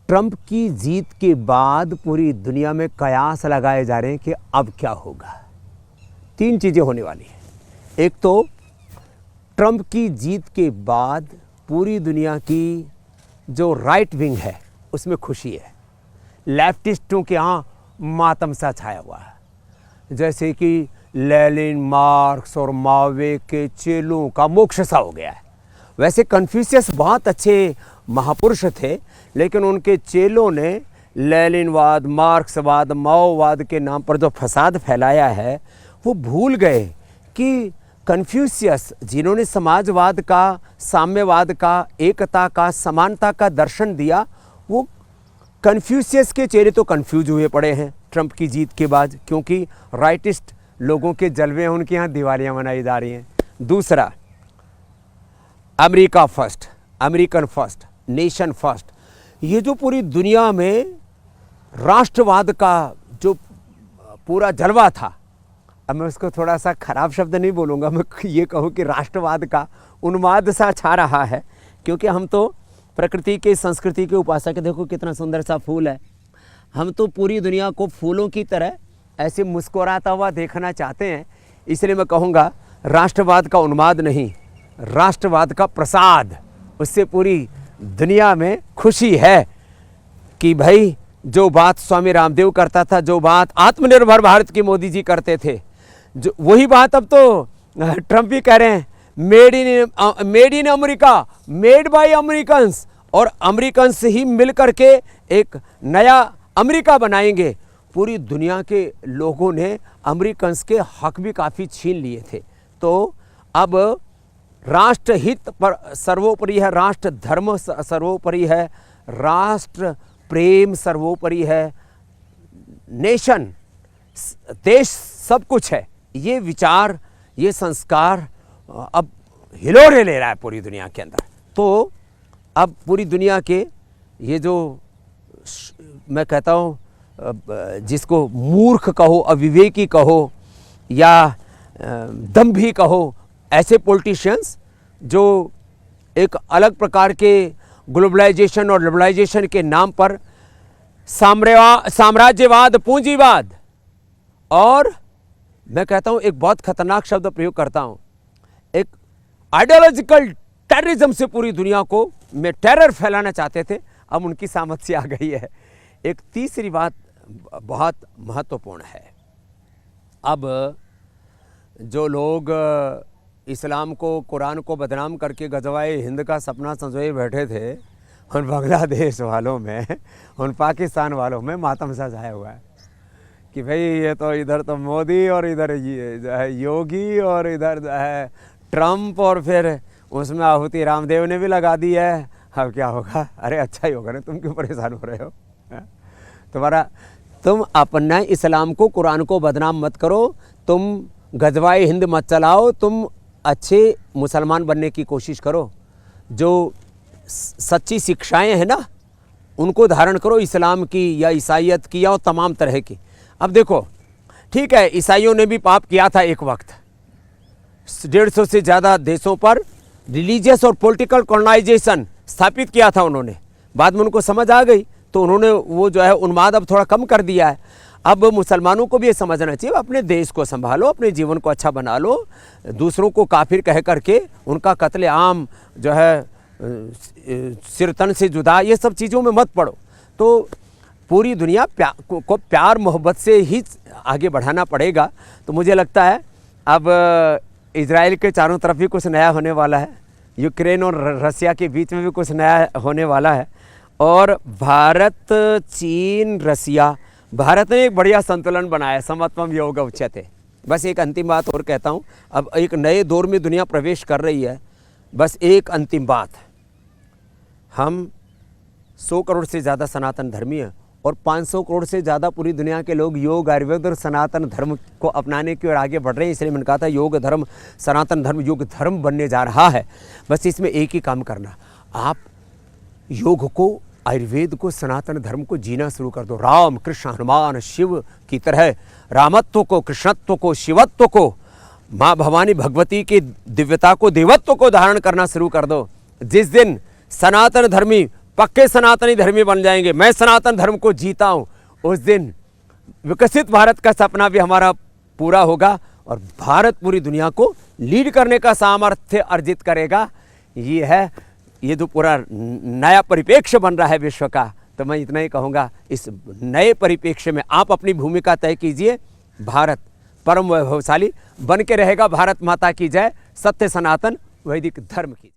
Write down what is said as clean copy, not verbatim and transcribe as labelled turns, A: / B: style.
A: Trump की जीत के बाद पूरी दुनिया में कयास लगाए जा रहे हैं कि अब क्या होगा। 3 चीज़ें होने वाली हैं। एक तो ट्रंप की जीत के बाद पूरी दुनिया की जो राइट विंग है उसमें खुशी है। लेफ्टिस्टों के यहाँ मातम सा छाया हुआ है, जैसे कि लेनिन, मार्क्स और मावे के चेलों का मोक्ष सा हो गया है। वैसे कन्फ्यूशियस बहुत अच्छे महापुरुष थे, लेकिन उनके चेलों ने लेनिनवाद, मार्क्सवाद, माओवाद के नाम पर जो फसाद फैलाया है वो भूल गए कि कन्फ्यूशियस जिन्होंने समाजवाद का, साम्यवाद का, एकता का, समानता का दर्शन दिया, वो कन्फ्यूशियस के चेहरे तो कन्फ्यूज हुए पड़े हैं ट्रंप की जीत के बाद, क्योंकि राइटिस्ट लोगों के जलवे हैं, उनके यहाँ दिवालियाँ मनाई जा रही हैं। दूसरा, America first, American first, nation first, ये जो पूरी दुनिया में राष्ट्रवाद का जो पूरा जलवा था, अब मैं उसको थोड़ा सा खराब शब्द नहीं बोलूँगा, मैं ये कहूँ कि राष्ट्रवाद का उन्माद सा छा रहा है, क्योंकि हम तो प्रकृति के, संस्कृति के उपासक। देखो कितना सुंदर सा फूल है, हम तो पूरी दुनिया को फूलों की तरह ऐसे मुस्कुराता हुआ देखना चाहते हैं। इसलिए मैं कहूँगा राष्ट्रवाद का उन्माद नहीं, राष्ट्रवाद का प्रसाद, उससे पूरी दुनिया में खुशी है कि भाई जो बात स्वामी रामदेव करता था, जो बात आत्मनिर्भर भारत की मोदी जी करते थे, जो वही बात अब तो ट्रंप भी कह रहे हैं, made in America, made by Americans, और अमेरिकन्स ही मिल करके एक नया अमेरिका बनाएंगे। पूरी दुनिया के लोगों ने अमेरिकन्स के हक भी काफ़ी छीन लिए थे। तो अब राष्ट्रहित पर सर्वोपरि है, राष्ट्र धर्म सर्वोपरि है, राष्ट्र प्रेम सर्वोपरि है, नेशन, देश सब कुछ है। ये विचार, ये संस्कार अब हिलोरे ले रहा है पूरी दुनिया के अंदर। तो अब पूरी दुनिया के ये जो मैं कहता हूँ जिसको मूर्ख कहो, अविवेकी कहो या दंभी कहो, ऐसे पॉलिटिशियंस जो एक अलग प्रकार के ग्लोबलाइजेशन और लिबरलाइजेशन के नाम पर साम्राज्यवाद, पूंजीवाद, और मैं कहता हूं एक बहुत खतरनाक शब्द प्रयोग करता हूं, एक आइडियोलॉजिकल टेररिज्म से पूरी दुनिया को में टेरर फैलाना चाहते थे। अब उनकी सामर्थ्य आ गई है। एक तीसरी बात बहुत महत्वपूर्ण है। अब जो लोग इस्लाम को, कुरान को बदनाम करके गज़वाए हिंद का सपना संजोए बैठे थे, उन बांग्लादेश वालों में, उन पाकिस्तान वालों में मातम सा छाया हुआ है कि भाई ये तो इधर तो मोदी और इधर जो है योगी और इधर जो है ट्रंप, और फिर उसमें आहुति रामदेव ने भी लगा दी है। अब क्या होगा? अरे अच्छा ही होगा ना, तुम क्यों परेशान हो रहे हो? तुम अपना इस्लाम को, कुरान को बदनाम मत करो, तुम गज़वाए हिंद मत चलाओ, तुम अच्छे मुसलमान बनने की कोशिश करो, जो सच्ची शिक्षाएं हैं ना उनको धारण करो, इस्लाम की या ईसाइयत की या तमाम तरह की। अब देखो, ठीक है, ईसाइयों ने भी पाप किया था एक वक्त, 150 से ज़्यादा देशों पर रिलीजियस और पॉलिटिकल कॉलोनाइजेशन स्थापित किया था उन्होंने। बाद में उनको समझ आ गई तो उन्होंने वो जो है उन्माद अब थोड़ा कम कर दिया है। अब मुसलमानों को भी ये समझना चाहिए, अपने देश को संभालो, अपने जीवन को अच्छा बना लो, दूसरों को काफिर कह करके उनका कत्ले आम जो है सिरतन से जुदा, ये सब चीज़ों में मत पड़ो। तो पूरी दुनिया को प्यार मोहब्बत से ही आगे बढ़ाना पड़ेगा। तो मुझे लगता है अब इजराइल के चारों तरफ भी कुछ नया होने वाला है, यूक्रेन और रसिया के बीच में भी कुछ नया होने वाला है, और भारत, चीन, रसिया, भारत ने एक बढ़िया संतुलन बनाया, समत्वम योग उच्यते। बस एक अंतिम बात और कहता हूँ, अब एक नए दौर में दुनिया प्रवेश कर रही है। बस एक अंतिम बात, हम 100 करोड़ से ज़्यादा सनातन धर्मी हैं और 500 करोड़ से ज़्यादा पूरी दुनिया के लोग योग, आयुर्वेद और सनातन धर्म को अपनाने की ओर आगे बढ़ रहे हैं। इसलिए मैंने कहा था योग धर्म, सनातन धर्म योग धर्म बनने जा रहा है। बस इसमें एक ही काम करना, आप योग को, आयुर्वेद को, सनातन धर्म को जीना शुरू कर दो। राम, कृष्ण, हनुमान, शिव की तरह रामत्व को, कृष्णत्व को, शिवत्व को, माँ भवानी भगवती की दिव्यता को, देवत्व को धारण करना शुरू कर दो। जिस दिन सनातन धर्मी पक्के सनातनी धर्मी बन जाएंगे, मैं सनातन धर्म को जीता हूँ, उस दिन विकसित भारत का सपना भी हमारा पूरा होगा और भारत पूरी दुनिया को लीड करने का सामर्थ्य अर्जित करेगा। ये जो पूरा नया परिप्रेक्ष्य बन रहा है विश्व का, तो मैं इतना ही कहूँगा, इस नए परिप्रेक्ष्य में आप अपनी भूमिका तय कीजिए। भारत परम वैभवशाली बन के रहेगा। भारत माता की जय। सत्य सनातन वैदिक धर्म की।